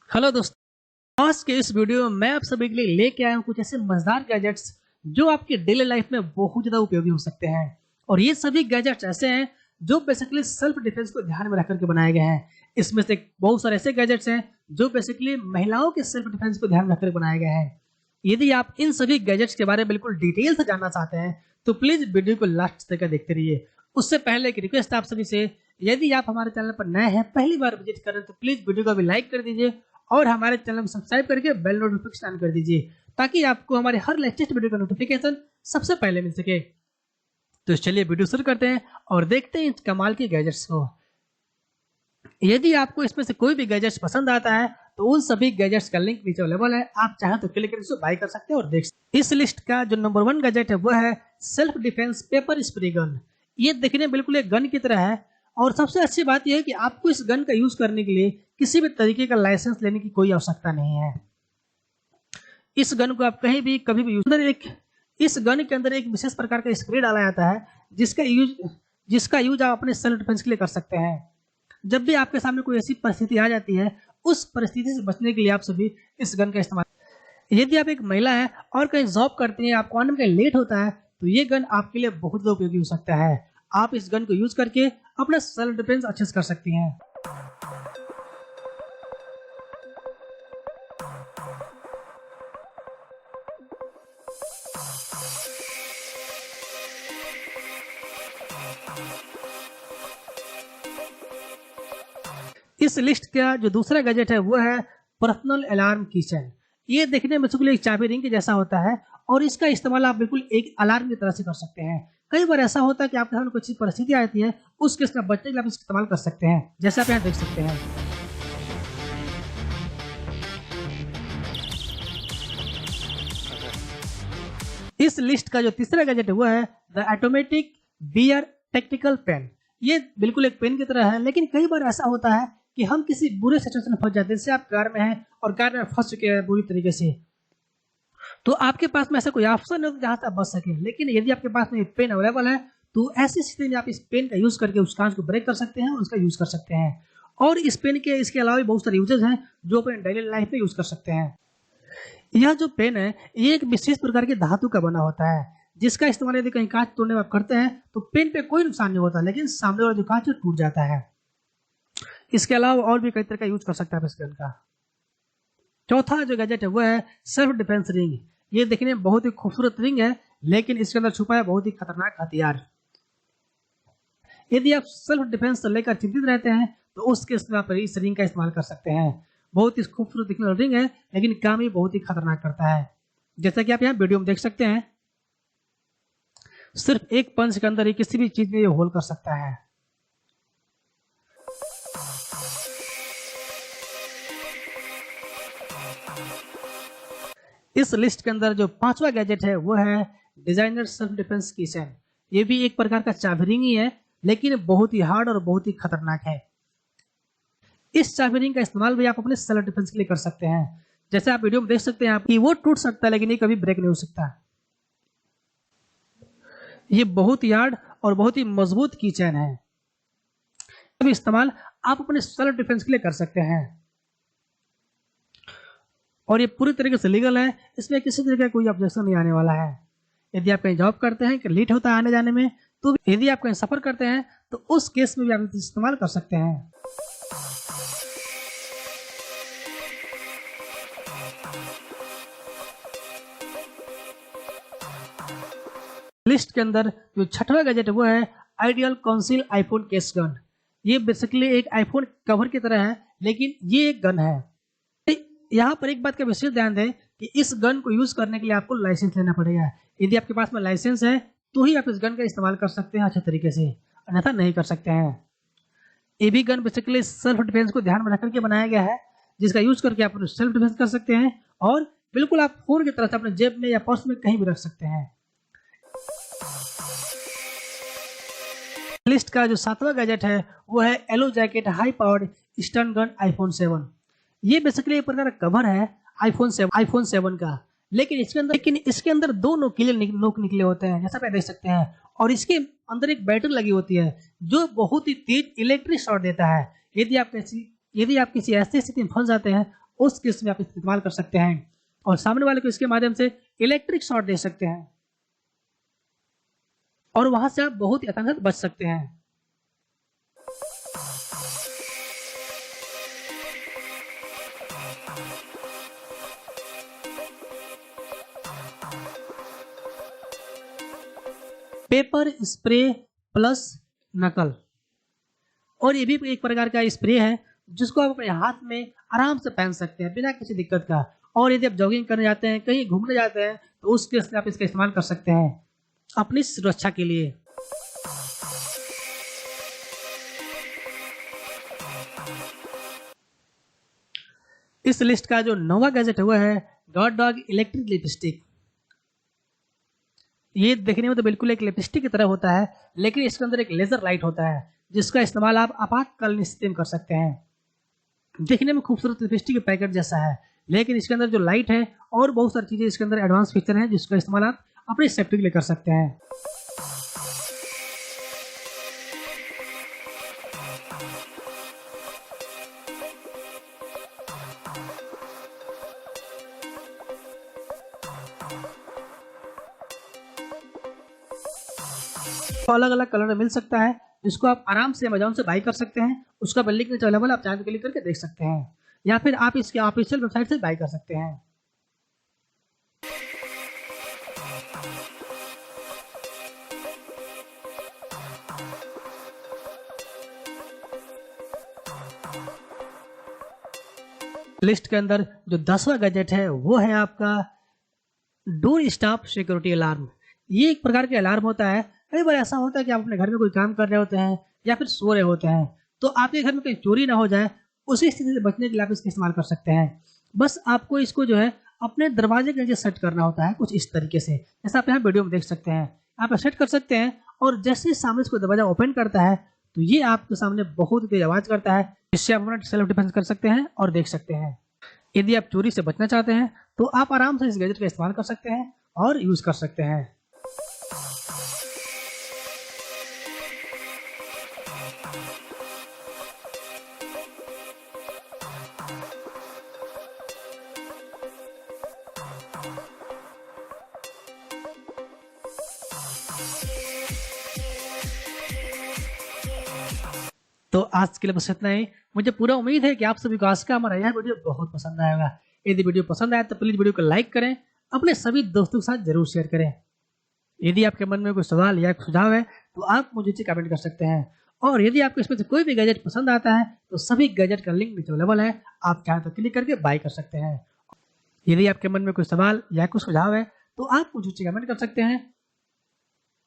Hello दोस्तों, आज के इस वीडियो में मैं आप सभी के लिए लेके आया हूँ कुछ ऐसे मजेदार गैजेट्स जो आपकी डेली लाइफ में बहुत ज्यादा उपयोगी हो सकते हैं। और ये सभी गैजेट्स ऐसे हैं जो बेसिकली सेल्फ डिफेंस को ध्यान में रखकर के बनाए गए हैं। इसमें से बहुत सारे ऐसे गैजेट्स हैं जो बेसिकली महिलाओं के सेल्फ डिफेंस को ध्यान में रखकर बनाए गए हैं। यदि आप इन सभी गैजेट्स के बारे में बिल्कुल डिटेल से जानना चाहते हैं तो प्लीज वीडियो को लास्ट तक देखते रहिए। उससे पहले एक रिक्वेस्ट आप सभी से, यदि आप हमारे चैनल पर नए हैं, पहली बार विजिट करें तो प्लीज वीडियो को भी लाइक कर दीजिए और हमारे चैनल को सब्सक्राइब करके बेल नोटिफिकेशन ऑन कर दीजिए ताकि आपको हमारे हर लेटेस्ट वीडियो का नोटिफिकेशन सबसे पहले मिल सके। तो चलिए वीडियो शुरू करते हैं और देखते हैं इस कमाल के गैजेट्स को। यदि आपको इसमें से कोई भी गैजेट्स पसंद आता है तो उन सभी गैजेट्स का लिंक नीचे अवेलेबल है, आप चाहें तो क्लिक करके इसको बाय कर सकते हैं और देख सकते हैं। इस लिस्ट का जो नंबर 1 गैजेट है वो है self defence paper spray gun. ये देखने में बिल्कुल एक गन की तरह है और सबसे अच्छी बात यह है कि आपको इस गन का यूज करने के लिए किसी भी तरीके का लाइसेंस लेने की कोई आवश्यकता नहीं है। इस गन को आप कहीं भी कभी भी यूज इस गन के अंदर एक विशेष प्रकार का स्प्रे डाला जाता है जिसका यूज आप अपने सेल्फ डिफेंस के लिए कर सकते हैं। जब भी आपके सामने कोई ऐसी परिस्थिति आ जाती है, उस परिस्थिति से बचने के लिए आप सभी इस गन का इस्तेमाल। यदि आप एक महिला है और कहीं जॉब करती हैं, आपको आने में कहीं लेट होता है तो ये गन आपके लिए बहुत ज्यादा उपयोगी हो सकता है। आप इस गन को यूज करके अपना सेल्फ डिफेंस अच्छे से कर सकती हैं। इस लिस्ट का जो दूसरा गैजेट है वो है पर्सनल अलार्म किचन। ये देखने में बिल्कुल एक चाबी रिंग के जैसा होता है और इसका इस्तेमाल आप बिल्कुल एक अलार्म की तरह से कर सकते हैं। कई बार ऐसा होता है कि आपके सामने कुछ परिस्थिति आती है, उस केस में बचने के लिए आप इसका इस्तेमाल कर सकते हैं, जैसा आप यहाँ देख सकते हैं। इस लिस्ट का जो तीसरा गैजेट है वो है the automatic bear tactical pen. ये बिल्कुल एक पेन की तरह है, लेकिन कई बार ऐसा होता है कि हम किसी बुरे सिचुएशन में फंस जाते हैं। जैसे आप कार में हैं और कार में फंस चुके हैं बुरी तरीके से, तो आपके पास में ऐसा कोई ऑप्शन नहीं जहां से आप बच सके। लेकिन यदि आपके पास में पेन अवेलेबल है तो ऐसी स्थिति में आप इस पेन का यूज करके उस कांच को ब्रेक कर सकते हैं और उसका यूज कर सकते हैं। और इस पेन के इसके अलावा भी बहुत सारे यूजेस हैं जो अपने डेली लाइफ में यूज कर सकते हैं। यह जो पेन है ये एक विशेष प्रकार के धातु का बना होता है जिसका इस्तेमाल यदि कहीं कांच तोड़ने में आप करते हैं तो पेन पे कोई नुकसान नहीं होता, लेकिन सामने वाला जो कांच है टूट जाता है। इसके अलावा और भी कई तरह का यूज कर सकता है इस पेन का। चौथा जो गैजेट है वो है सेल्फ डिफेंस रिंग। ये देखने में बहुत ही खूबसूरत रिंग है, लेकिन इसके अंदर छुपा है बहुत ही खतरनाक हथियार। यदि आप सेल्फ डिफेंस से लेकर चिंतित रहते हैं तो उस केस में आप इस रिंग का इस्तेमाल कर सकते हैं। बहुत ही खूबसूरत दिखने वाला रिंग है, लेकिन काम ही बहुत ही खतरनाक करता है, जैसा कि आप यहाँ वीडियो में देख सकते हैं। सिर्फ एक पंच के अंदर ही किसी भी चीज में ये होल कर सकता है। इस लिस्ट के अंदर जो पांचवा गैजेट है वो है डिजाइनर सेल्फ डिफेंस किचन। ये भी एक प्रकार का चाबी रिंग ही है, लेकिन बहुत ही हार्ड और बहुत ही खतरनाक है। इस चाबी रिंग का इस्तेमाल भी आप अपने सेल्फ डिफेंस के लिए कर सकते हैं। जैसे आप वीडियो में देख सकते हैं कि वो टूट सकता है, लेकिन ये कभी ब्रेक नहीं हो सकता। ये बहुत ही हार्ड और बहुत ही मजबूत कीचेन है। अब इस्तेमाल आप अपने सेल्फ डिफेंस के लिए कर सकते हैं और ये पूरी तरीके से लीगल है। इसमें किसी तरह का कोई ऑब्जेक्शन नहीं आने वाला है। यदि आप कहीं जॉब करते हैं कि लेट होता है आने जाने में, तो यदि आप कहीं सफर करते हैं तो उस केस में भी आप इस्तेमाल कर सकते हैं। लिस्ट के अंदर जो छठवां गैजेट है वो है ideal council iPhone case gun. ये बेसिकली एक आईफोन कवर की तरह है, लेकिन ये एक गन है। यहाँ पर एक बात का विशेष ध्यान दें कि इस गन को यूज करने के लिए आपको लाइसेंस लेना पड़ेगा। यदि आपके पास में लाइसेंस है तो ही आप इस गन का इस्तेमाल कर सकते हैं अच्छे तरीके से, अन्यथा नहीं कर सकते हैं। ये भी गन बेसिकली सेल्फ डिफेंस को ध्यान में रखकर के बनाया गया है, जिसका यूज करके आप सेल्फ डिफेंस कर सकते हैं और बिल्कुल आप फोन की तरह से अपने जेब में या पर्स में कहीं भी रख सकते हैं। लिस्ट का जो सातवां गैजेट है वो है yellow jacket high powered stun gun iPhone 7। ये बेसिकली एक प्रकार का कवर है आईफोन 7 का, लेकिन इसके अंदर दो नोक निकले होते हैं, जैसा आप देख सकते हैं। और इसके अंदर एक बैटरी लगी होती है जो बहुत ही तेज इलेक्ट्रिक शॉट देता है। यदि आप किसी ऐसी स्थिति में फंस जाते हैं उस केस में आप इस्तेमाल कर सकते हैं और सामने वाले को इसके माध्यम से इलेक्ट्रिक शॉर्ट दे सकते हैं और वहां से आप बहुत ही आसानी से बच सकते हैं। पेपर स्प्रे प्लस नकल, और ये भी एक प्रकार का स्प्रे है जिसको आप अपने हाथ में आराम से पहन सकते हैं बिना किसी दिक्कत का। और यदि आप जॉगिंग करने जाते हैं, कहीं घूमने जाते हैं, तो उस केस में आप इसका इस्तेमाल कर सकते हैं अपनी सुरक्षा के लिए। इस लिस्ट का जो 9वां गैजेट हुआ है गॉड डॉग इलेक्ट्रिक लिपस्टिक। ये देखने में तो बिल्कुल एक लिपस्टिक की तरह होता है, लेकिन इसके अंदर एक लेजर लाइट होता है जिसका इस्तेमाल आप आपातकालीन स्थिति में कर सकते हैं। देखने में खूबसूरत लिपस्टिक के पैकेट जैसा है, लेकिन इसके अंदर जो लाइट है और बहुत सारी चीजें इसके अंदर एडवांस फीचर हैं जिसका इस्तेमाल आप अपनी सेफ्टी के लिए कर सकते हैं। तो अलग अलग कलर में मिल सकता है जिसको आप आराम से अमेज़न से बाई कर सकते हैं। उसका लिंक नीचे अवेलेबल, आप चाहें तो क्लिक करके देख सकते हैं या फिर आप इसके ऑफिशियल वेबसाइट से बाई कर सकते हैं। लिस्ट के अंदर जो 10वां गैजेट है वो है आपका डोर स्टॉप सिक्योरिटी अलार्म। ये एक प्रकार का अलार्म होता है। कई बार ऐसा होता है कि आप अपने घर में कोई काम कर रहे होते हैं या फिर सो रहे होते हैं, तो आपके घर में कहीं चोरी ना हो जाए, उसी स्थिति से बचने के लिए आप इसका इस्तेमाल कर सकते हैं। बस आपको इसको जो है अपने दरवाजे के नीचे सेट करना होता है कुछ इस तरीके से, जैसा आप यहाँ वीडियो में देख सकते हैं। आप सेट कर सकते हैं और जैसे ही सामने इसको दरवाजा ओपन करता है तो ये आपके सामने बहुत तेज आवाज करता है, जिससे आप अपना सेल्फ डिफेंस कर सकते हैं और देख सकते हैं। यदि आप चोरी से बचना चाहते हैं तो आप आराम से इस गैजेट का इस्तेमाल कर सकते हैं और यूज कर सकते हैं। तो आज के लिए बस इतना ही। मुझे पूरा उम्मीद है कि आप सभी को आज का हमारा यह वीडियो बहुत पसंद आएगा। यदि वीडियो पसंद आए तो प्लीज वीडियो को लाइक करें, अपने सभी दोस्तों के साथ जरूर शेयर करें। यदि आपके मन में कोई सवाल या सुझाव है तो आप मुझे कमेंट कर सकते हैं, और यदि आपको इसमें से कोई भी गैजेट पसंद आता है तो सभी गैजेट का लिंक नीचे अवेलेबल है, आप चाहें तो क्लिक करके बाय कर सकते हैं। यदि आपके मन में कोई सवाल या कुछ सुझाव है तो आप मुझे कमेंट कर सकते हैं,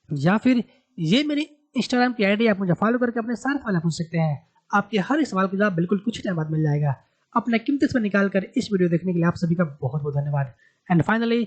या फिर ये मेरी इंस्टाग्राम की आईडी, आप मुझे फॉलो करके अपने सारे सवाल पूछ सकते हैं। आपके हर सवाल का जवाब बिल्कुल कुछ टाइम बाद मिल जाएगा। अपना कीमती समय निकाल कर इस वीडियो देखने के लिए आप सभी का बहुत बहुत धन्यवाद। And finally